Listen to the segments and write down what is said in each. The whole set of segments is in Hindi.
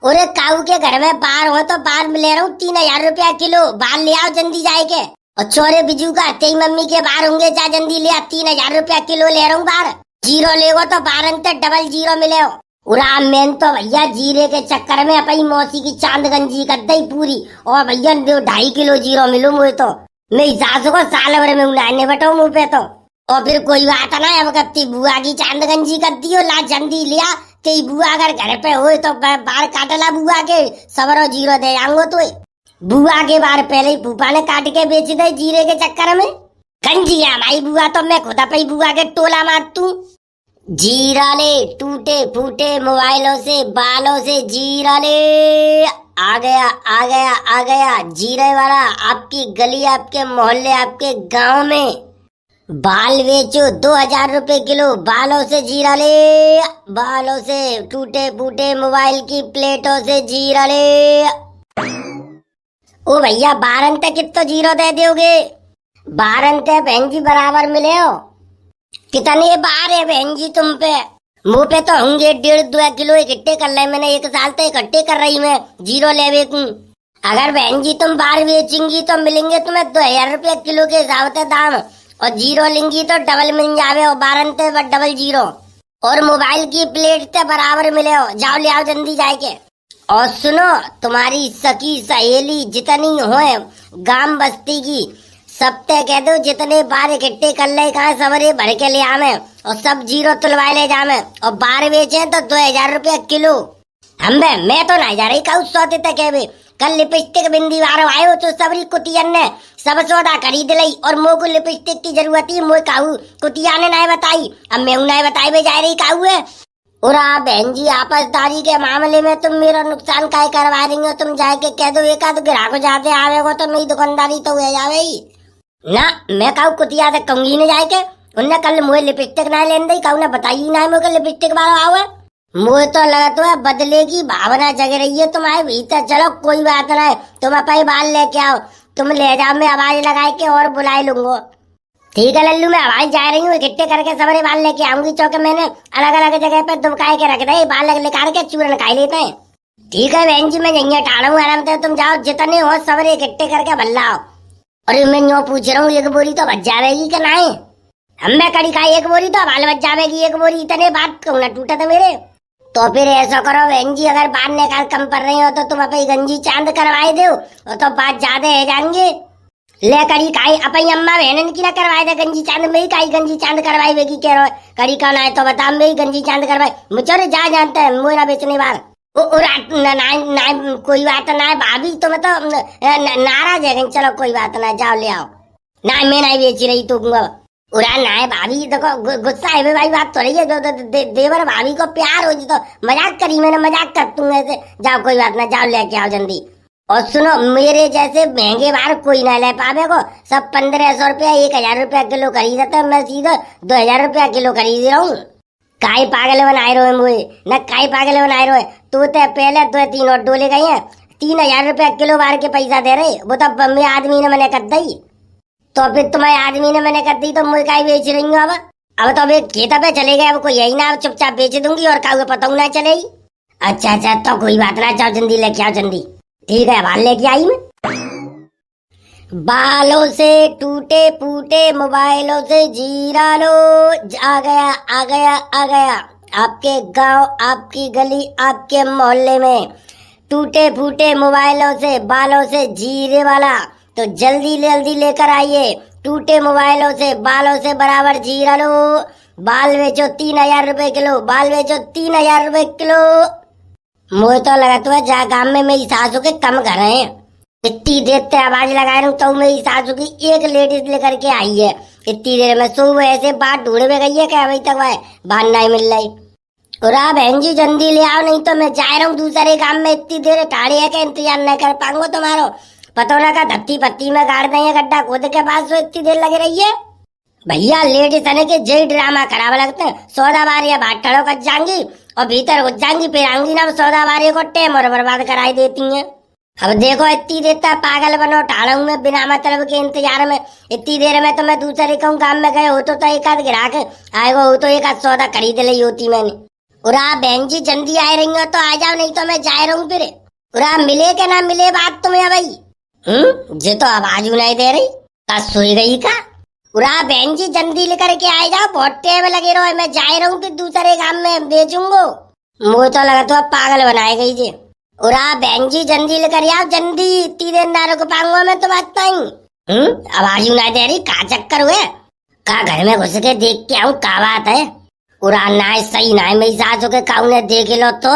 अरे काऊ के घर में बार हो तो बार में ले रहा हूँ 3,000 रुपया किलो। बाल ले आओ जल्दी जाए के। और छोरे बिजू का तेरी मम्मी के बार होंगे, जा जल्दी ले आ। 3,000 रुपया किलो ले रहा हूँ बार। जीरो लेगो तो बार अंक डबल जीरो मिले हो। उरा मैन तो भैया जीरे के चक्कर में अपनी मौसी की चांद गंजी कर दी पूरी। और भैया 2.5 किलो जीरो मिलू मुझे तो। मेरी सासू को साल भर में उन्हें बटो मुँह पे तो। और फिर कोई बात ना, अब कत्ती बुआ की चांद गंजी कर दियो। ला जल्दी लिया। तेरी बुआ अगर घर पे हो तो बार काटला बुआ के, सवरो जीरो दे आऊंगो तो। बुआ के बार पहले ही फूफा ने काट के बेच दे जीरे के चक्कर में। गंजिया भाई बुआ तो मैं खुद अपनी बुआ के टोला मार तू। जीरा ले टूटे फूटे मोबाइलों से बालों से जीरा ले। आ गया आ गया आ गया जीरे वाला आपकी गली, आपके मोहल्ले, आपके गांव में। बाल बेचो 2,000 रुपए किलो। बालों से जीरा ले, बालों से टूटे फूटे मोबाइल की प्लेटों से जीरा ले। ओ भैया 12 तक कितना जीरो दे दोगे? 12 तक बहन जी बराबर मिले हो। कितने बार है बहन जी तुम पे? मुंह पे तो होंगे 1.5-2 किलो इकट्ठे कर ले। मैंने 1 साल से इकट्ठे कर रही मैं जीरो ले बेचूं। अगर बहन जी तुम बार बेचेंगी तो मिलेंगे तुम्हें 2,000 रुपया किलो के हिसाब से दाम। और जीरो लेंगी तो डबल मिल जावे हो। 12 ते डबल जीरो। और मोबाइल की प्लेट ते बराबर मिले हो। जाओ ले आओ जल्दी जाए के। और सुनो, तुम्हारी सखी सहेली जितनी हो गांव बस्ती की, सब ते कह दो जितने बार इकट्ठे कर ले कहा सवरे भर के ले आवे और सब जीरो तुलवाए ले जावे। और बार बेचे तो 2,000 रुपया किलो। मैं तो नहीं जा रही कहू सौते तक है। कल लिपस्टिक बिंदी वारो आयो तो सबरी कुतियन ने सब सौदा खरीद ली। और मोह को लिपस्टिक की जरूरत ही मोह काऊ कुतिया ने नहीं बताई। अब मैं नहीं बताई भी जा रही काऊ है। और बहन जी आपसदारी के मामले में तुम मेरा नुकसान काय करवा रही हो? तुम जाके कह दो एक आध ग्राहक जाते आवेगो तो मेरी दुकानदारी तो हो जावे ही ना। मैं काऊ कुतिया से कहूंगी न जाए के। उनने कल मुझे लिपस्टिक ना लेन दी, काऊ ने बताई ना मुझे लिपस्टिक वाला आओ। मुझे तो लगा तो बदले की भावना जग रही है तुम्हारे भीतर। चलो कोई बात ना है, तुम अपने बाल लेके आओ। तुम ले जाओ, मैं आवाज लगाए के और बुलाए लूंगो। ठीक है लल्लू, मैं आवाज जा रही हूँ। इकट्ठे करके सबरे बाल लेके आऊंगी। चौके मैंने अलग अलग जगह पे दुबकाए के रख दे। बाल निकाल के चूरन खाई लेते हैं। ठीक है बहन जी, मैं यही टाड़ा हूँ आराम से। तुम जाओ जितने हो सबरे इकट्ठे करके भल्लाओ। और मैं यो पूछ रहा हूँ एक बोरी तो बच जाएगी कि नहीं? हम कड़ी खाई एक बोरी तो बाल बच जाएगी। एक बोरी इतने बात क्यों ना टूटा था मेरे। तो फिर ऐसा करो बहन जी, अगर बाल निकाल कम पड़ रही हो तो तुम अपनी गंजी चांद करवाए दो और तो बात ज्यादा है जाएंगे। ले कड़ी खाई अपनी अम्मा बहन की ना करवाए दे गंजी चांद। मेरी काई गंजी चांद करवाई बेगी कह रहा कड़ी कौन आए तो बता। मेरी गंजी चांद करवाई मुझे जा जानते हैं मोरा बेचने बार। कोई बात ना है भाभी, तुम्हें तो नाराज है। चलो कोई बात ना, जाओ ले आओ। ना मैं नहीं बेच रही तो उड़ा ना है भाभी। देखो गुस्सा है भाई, बात तो रही है। देवर भाभी को प्यार हो जी तो मजाक करी मैंने, मजाक कर तू ऐसे। जाओ कोई बात ना, जाओ लेके आओ जल्दी। और सुनो, मेरे जैसे महंगे बार कोई ना ले पावे को। सब 1,500 रुपया 1,000 रुपया किलो खरीदते। मैं सीधा 2,000 रुपया किलो खरीद रहा हूँ। काई पागल बनाए रहे मुझे न, काई पागल बनाए रहे। तू तो पहले 2-3 और डोले गई है। 3,000 रुपया किलो बार के पैसा दे रहे। वो तो मैं आदमी ने मैंने कर दी। तो फिर तुम्हारे आदमी ने मैंने कर दी तो मुझे काई बेच रही हूँ। अब तो अभी खेता पे चले गए। अब कोई यही ना, चुपचाप बेच दूंगी और काऊ पता ना चलेगी। अच्छा तो कोई बात ना, जाओ जल्दी लेके आओ जल्दी। ठीक है, बाल लेके आई मैं। बालों से टूटे फूटे मोबाइलों से जीरा लो। आ गया आ गया आ गया आपके गांव, आपकी गली, आपके मोहल्ले में टूटे फूटे मोबाइलों से बालों से जीरे वाला। तो जल्दी जल्दी लेकर आइए। टूटे मोबाइलों से बालों से बराबर जीरा लो। बाल बेचो 3,000 रुपए किलो। बाल बेचो 3,000 रुपए किलो। मुझे तो लगा तो जा गांव में मेरी सासू के कम घर है। इतनी देर से आवाज लगा रही हूँ तो मेरी सासू की एक लेडीज लेकर के आई है। इतनी देर में सुबह ऐसे बात ढूंढ में गई है कि अभी तक वह बात नहीं मिल रही। और बहन जी जल्दी ले आओ, नहीं तो मैं जा रहा हूँ दूसरे काम में। इतनी देर ठाड़ी है कि इंतजार नहीं कर पाऊंगा तुम्हारो। पतोला का धत्ती पत्ती में गाड़ देंगे गड्ढा खोद के पास। तो इतनी देर लगी रही है भैया। लेडीज ने के जय ड्रामा खराब लगते हैं। सौदा बारिया बाट ठड़ो कर जाएंगी और भीतर घुस जाएंगी, फिर आऊंगी ना सौदा बारिया को टेम और बर्बाद कराई देती हैं। अब देखो इतनी देर तक पागल बनो ठाड़ा हूँ मैं बिना मतलब के इंतजार में। इतनी देर में तो मैं दूसरे कहूँ काम में गए हो तो एक आध ग्राहक आएगा हो तो एक आध सौदा खरीद ली होती मैंने। उरा बहन जी जल्दी आ रही हो तो आ जाओ, नहीं तो मैं जा रहा हूँ फिर। उरा मिले के ना मिले बात तुम्हें भाई। जे तो आवाज नहीं दे रही, का सोई गई का? उरा बहन जी जल्दी लेकर के आ जाओ, बहुत टाइम लगे रहो, मैं जा रहा हूँ फिर दूसरे काम में बेचूंगो। मुझे तो लगा तो अब पागल बनाए गई जे। उरा बहन जी जल्दी लेकर आओ, जल्दी, इतनी देर ना रुक पाऊंगा मैं तो बात पाई। आवाज नहीं दे रही, का चक्कर हुए? का घर में घुस के देख के आऊं का बात है? उरा ना सही ना है, मेरी सासू के काऊ ने देख लो तो,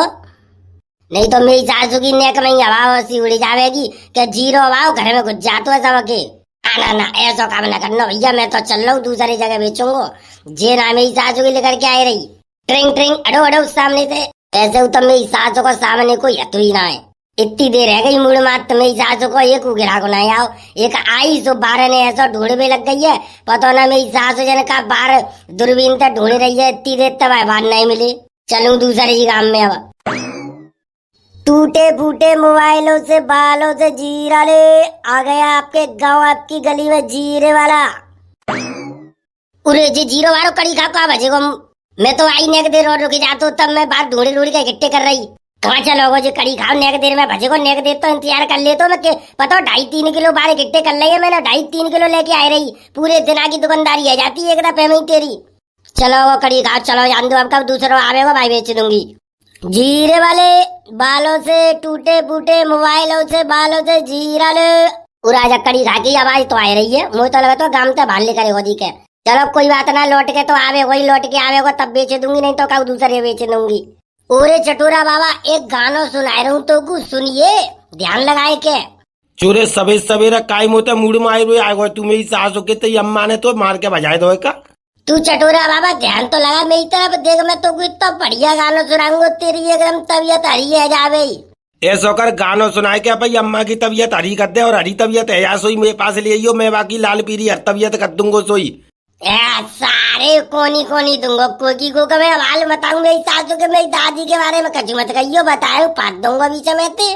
नहीं तो मेरी सासू की नेक में हवा ऐसी उड़ी जाएगी कि जीरो हवा घर में घुस जातो है सबके। ना ना ऐसा काम ना करना भैया, मैं तो चल रहा हूँ दूसरी जगह बेचूंगो। जे ना मेरी सासू की लेकर के आई रही, ट्रिंग ट्रिंग अड़ो अड़ो सामने से, ऐसे तो मेरी सासू को सामने कोई हथु ही ना है। इतनी देर रह गई मुड़ मात मेरी सासू को एक गिरा को नहीं आओ, एक आई सो 12 ने ऐसा ढूंढ में लग गई है, पता ना मेरी सासू जन का 12 दूरबीन तक ढूंढ रही है, इतनी देर तक बाहर नहीं मिले। चलूं दूसरे काम में। अब टूटे फूटे मोबाइलों से बालों से जीरा ले आ गया आपके गांव, आपकी गली में जीरे वाला। उरे जी जीरो वालों कड़ी खा का बजेगो, मैं तो आई नेक देर और रुक जातो, तब मैं बाहर ढूंढी ढूंढी के इकट्ठे कर रही। कहाँ चलोगो जी कड़ी खाओ, नेक देर में भजेगो, नेक देर तो इंतजार कर ले तो मैं पता 2.5-3 किलो बाहर इकट्ठे कर लिये मैंने, 2.5-3 किलो लेके आ रही, पूरे दिन की दुकानदारी है जाती है एक दफे में तेरी। चलो वो कड़ी खाओ, चलो जान दो, अब कब दूसरा आवेगा भाई बेच दूंगी। जीरे वाले बालों से टूटे फूटे मोबाइलों से बालों से जीरा ले उरा जा कड़ी खा की आवाज तो आ रही है, मुझे तो लगा तो गांव से भाल लेकर होगी के। चलो कोई बात ना, लौट के तो आवे वही, लौट के आवेगा तब बेच दूंगी, नहीं तो कब दूसरे बेच दूंगी। ओरे चटूरा बाबा एक गाना सुना रहा हूँ तो कुछ सुनिए ध्यान लगाए के। चोरे सवेरे सवेरे काय मोते मूड में आए तू मेरी सासू के तो अम्मा ने तो मार के बजाए दो का। तू चटोरा बाबा ध्यान तो लगा मेरी तरफ देख, मैं तो इतना बढ़िया गाना सुनाऊंगा, तेरी एकदम तबीयत हरी है जावे। ऐसा कर गाना सुनाए के भाई अम्मा की तबीयत हरी कर दे, और हरी तबीयत है या सोई मेरे पास ले आइयो, मैं बाकी लाल पीरी हर तबीयत कर दूंगो सोई। सारे कोनी कोनी दूंगा, कोकी को मैं हाल बताऊंगा मेरी सासू के मेरी दादी के बारे में, कछु मत कहियो, बताओ पाट दूंगा बीच में ते।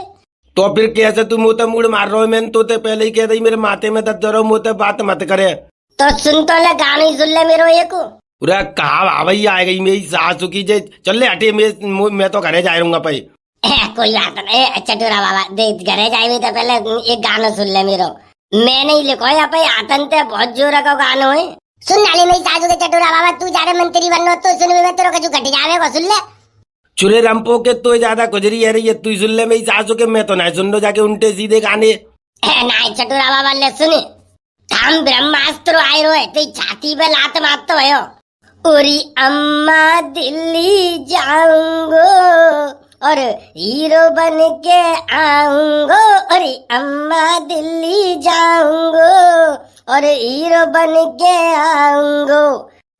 तो फिर कैसे तू मुँह मूड मार रहा हो, मैंने तो पहले ही कह दी मेरे माथे में दर्द रहो, मुँह बात मत करे। तो सुन तो ले गाना ही सुन ले मेरो एक। पूरा कहा भाई आ गई मेरी सासू की, जे चल ले हटे, मैं तो घरे जा रहूंगा भाई। कोई बात नहीं चटूरा बाबा, दे घरे जाए तो पहले एक गाना सुन ले मेरो, मैं नहीं लिखो है भाई, आतंक बहुत जोर का गाना है। सुन नाली मेरी सासू के चटूरा बाबा, तू जाके मंत्री बननो तो सुन, मैं तेरे कछु घट जावेगा, सुन ले। चुरे रंपो के तो ज्यादा गुजरी है रही है, तू सुन ले मेरी सासू के, मैं तो नहीं सुन लो जाके उल्टे सीधे गाने। नहीं चटूरा बाबा ले सुन, हम ब्रह्मास्त्र आए रोए तो छाती पे लात मारते भयो। उरी अम्मा दिल्ली जाऊंगो और हीरो बन के आऊंगो, अरे अम्मा दिल्ली जाऊंगो और हीरो बन के आऊंगो।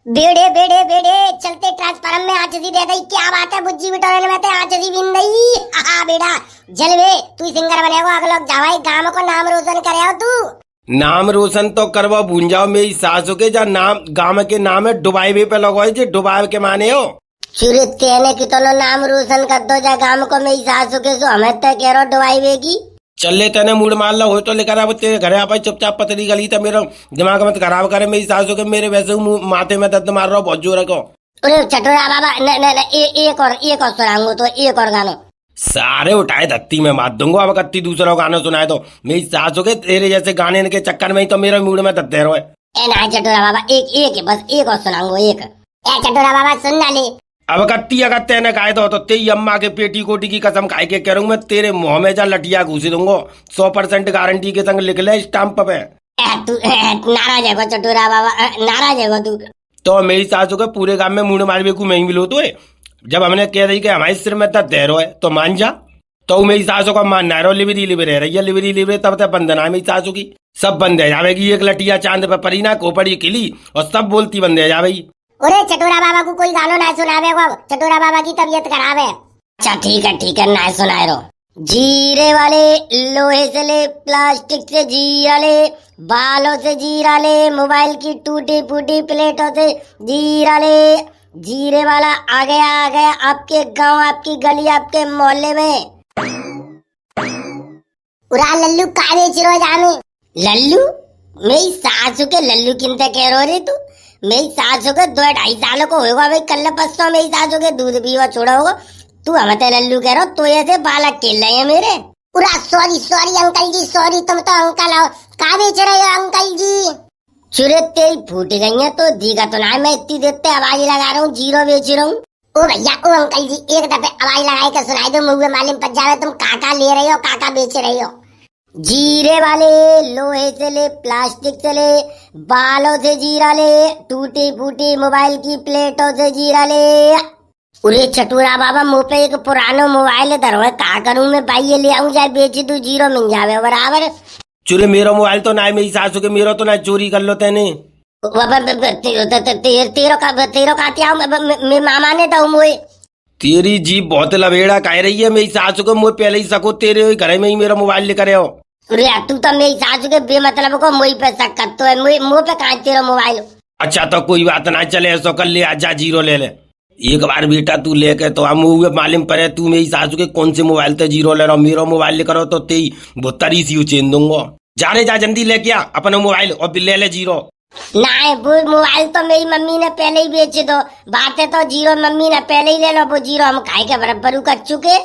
बेड़े बेड़े बेड़े चलते ट्रांसफार्म में आचसी दे गई, क्या बात है बुज्जी बिटोरे में आचसी बिन गई। हाँ बेड़ा जलवे तू सिंगर बनेगा, अगले जावाई गांव को नाम रोशन करे तू। नाम रोशन तो करवा भूल जाओ मेरी सासू के, जा नाम गांव के नाम है डुबाई पे लगवाई, जो डुबाई के माने हो। चुरे तेने की तो नाम रोशन कर दो जा गांव को मेरी सासू के, सो हमें तो कह रहा डुबाई बेगी। चल ले तेने मूड मार ला हो तो लेकर अब तेरे घरे आप चुपचाप पतली गली था, मेरा दिमाग मत खराब करे मेरी सासू के, मेरे वैसे माथे में दर्द मार रहा हूँ बहुत जोर को। अरे चटोरा बाबा एक और सुनाऊंगा तो एक और गाना सारे उठाए धत्ती में मार दूंगा, अब कत्ती दूसरा गाना सुनाए तो मेरी सासू के, तेरे जैसे गाने के चक्कर में ही तो मेरे मूड में दर्द रहो। ना चटोरा बाबा एक बस एक और सुनाऊंगा एक। चटोरा बाबा सुन डाले, अब कत्ती अगर तेने खाए तो तेरी अम्मा के पेटी कोटी की कसम खाए के करूँ मैं, तेरे मुंह में जा लटिया घुसी दूंगा, 100% गारंटी के संग लिख ले स्टाम्प पे। तू नाराज है चटोरा बाबा, नाराज है तू। तो मेरी सासू के पूरे गांव में मूड मार बेकू मैं ही मिलो तो है, जब हमने कह रही कि हमारे सिर में दर्द है तो मान जा, तो मेरी सासू को मानना है, लिवरी लिवरी रही है, लिवरी तब तक बंद ना मेरी सासू की, सब बंद है जावेगी, एक लटिया चांद पे परी ना खोपड़ी खिली और सब बोलती बंद है जावेगी। अरे चटोरा बाबा को कोई गानो ना सुनावे, चटोरा बाबा की तबीयत खराब है। अच्छा ठीक है ना सुनाए रो। जीरे वाले लोहे से ले, प्लास्टिक से जीरा ले, बालों से जीरा ले, मोबाइल की टूटी फूटी प्लेटों से जीरा ले, जीरे वाला आ गया आपके गांव, आपकी गली, आपके मोहल्ले में। उरा लल्लू का बेच रो जाने? लल्लू मेरी सासू के लल्लू किनते कह रो रे तू? मेरी सास हो गए 2-2.5 साल को होगा भाई, कल परसों मेरी सास हो गए दूध पीवा छोड़ा होगा। तू हम तो लल्लू कह रहा तो ऐसे बाल अकेले हैं मेरे। पूरा सॉरी सॉरी अंकल जी सॉरी, तुम तो अंकल हो, कहाँ बेच रहे हो अंकल जी? चुरे तेरी फूट गई है तो दीगा तो ना, मैं इतनी देते आवाज लगा रहा हूँ, जीरो बेच रहा हूँ। ओ भैया ओ अंकल जी, एक दफे आवाज लगाई के सुनाई दो, मुँह में मालूम पड़ जावे तुम काका ले रहे हो, काका बेच रहे हो। जीरे वाले, लोहे से ले, प्लास्टिक से ले, बालों से जीरा ले, टूटी फूटी मोबाइल की प्लेटों से जीरा ले। उरे चटूरा बाबा, मुँह पे एक पुराना मोबाइल धरो है, का करूँ मैं भाई, ये ले आऊँ जाए बेच दूं, जीरो मिल जावे बराबर। चुरे मेरा मोबाइल तो ना है, मेरी सासू के मेरा तो ना चोरी कर लो तेने। तेरो का क्या मामा ने तो मुझे। तेरी जीप बहुत लवेड़ा कह रही है, मेरी सासू को मुझे पहले ही सको तेरे घर में ही मेरा मोबाइल लेकर आओ। अरे तू तो मेरी सासू के बेमतलब को मुझ पे शक करते है, मुँह पे कहाँ तेरा मोबाइल। अच्छा तो कोई बात ना, चले ऐसा कर ले, आजा जीरो ले ले एक बार बेटा, तू लेके तो हम हुए मालूम पड़े तू मेरी सासू के कौन से मोबाइल से जीरो ले रहा, मेरा मोबाइल लेकर आओ तो तेई भुत्तरी सी चेन दूंगा। जा रे जा, जल्दी लेके आ अपना मोबाइल और ले ले जीरो। ना वो मोबाइल तो मेरी मम्मी ने पहले ही बेच दो, बातें तो जीरो मम्मी ने पहले ही ले लो, वो जीरो हम खाए के बराबर कर चुके।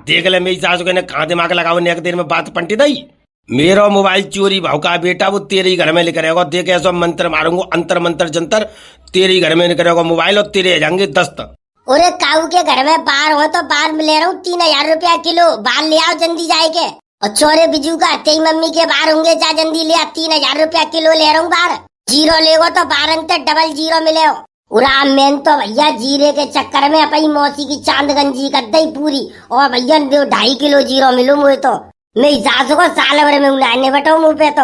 देख ले मेरी सासू के ने कहाँ दिमाग लगाओ, ने एक देर में बात पंटी दई। मेरा मोबाइल चोरी भाव का बेटा, वो तेरे ही घर में लेकर आएगा, देख ऐसा मंत्र मारूंगा, अंतर मंत्र जंतर, तेरे ही घर में लेकर आएगा मोबाइल और तेरे जाएंगे 10 तक। अरे काऊ के घर में बार हो तो बार में ले रहा हूँ 3000 रुपया किलो, बाल ले आओ जल्दी जाए के। और चोरे बिजू का तेरी मम्मी के बार होंगे, जा जल्दी ले आ, 3000 रुपया किलो ले रहा हूँ बार। जीरो लेगो तो 12 अंक डबल जीरो मिले हो। उरा मैन तो भैया जीरे के चक्कर में अपनी मौसी की चांद गंजी कर दी पूरी, और भैया 2.5 किलो जीरो मिलू मुझे तो। मेरी सासू को साल भर में उलाने बटो मुँह पे तो।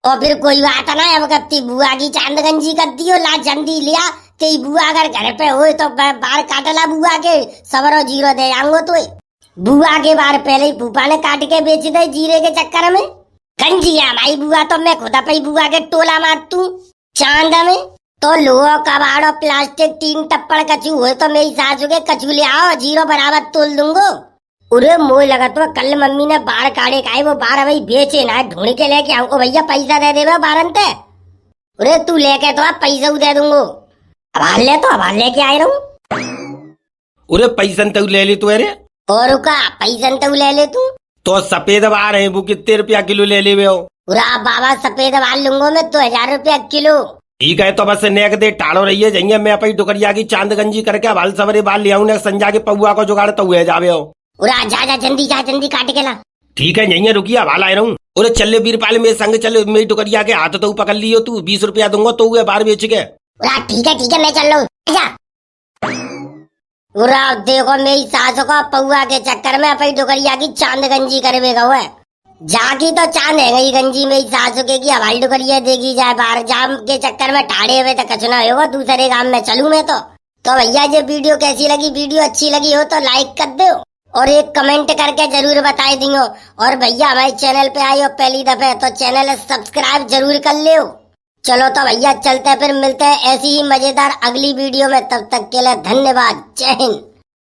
और फिर कोई बात ना, अब कत्ती बुआ की चांद गंजी कर दियो, ला जल्दी लिया, तेरी बुआ अगर घर पे हो तो बार काटला बुआ के, सवरो जीरो दे आऊंगो तो। बुआ के बार पहले ही फूफा ने काट के बेच दे जीरे के चक्कर में। गंजिया माई बुआ तो मैं खुद अपनी बुआ के टोला मार तू चांद में। तो लोहा कबाड़ और प्लास्टिक 3 टप्पड़ कचू हुए तो मेरी सासू के कचू ले आओ, जीरो बराबर तोल दूंगो। उरे मोह लगा तो कल मम्मी ने बार काटे का, वो बार भाई बेचे ना, ढूंढ के लेके आऊंगो। भैया पैसा दे दे बारन ते। उरे तू लेके तो पैसा दे दूंगो, अब ले तो अब लेके आए रहूं। उरे पैसा तो ले ली तू, अरे और का पैसा तो ले ले तू। तो सफेद बार है वो कितने रुपया किलो ले ले हो? पूरा बाबा सफेद बाल लूंगो मैं तो 1000 रुपया किलो। ठीक है तो बस नेक दे टाड़ो रही है, जाइए मैं अपनी टुकड़िया की चांद गंजी करके बाल सवरे बाल ले आऊं, संजा के पौआ को जुगाड़ तो हुए जावे हो। उरा जा जल्दी काट के ला। ठीक है यही रुकिए, हवा आ रहा हूँ। और चल बीरपाल मेरे संग चल, मेरी टुकड़िया के हाथ तो पकड़ लियो तू, 20 रुपया दूंगा तो हुए बार बेच के। ठीक है मैं चल रहा हूँ। उरा देखो मेरी सास को पौआ के चक्कर में अपनी टुकड़िया की चांद गंजी करवेगा हुआ जागी तो चांद है गई गंजी मेरी सासू के की हवाई टुकड़िया देगी जाए, बाहर जाम के चक्कर में ठाड़े हुए तो कचना होगा, दूसरे काम में चलूं मैं तो भैया ये वीडियो कैसी लगी, वीडियो अच्छी लगी हो तो लाइक कर दो और एक कमेंट करके जरूर बताई दियो। और भैया हमारे चैनल पे आई हो पहली दफे तो चैनल सब्सक्राइब जरूर कर लियो। चलो तो भैया चलते फिर मिलते हैं ऐसी ही मजेदार अगली वीडियो में, तब तक के लिए धन्यवाद, जय हिंद।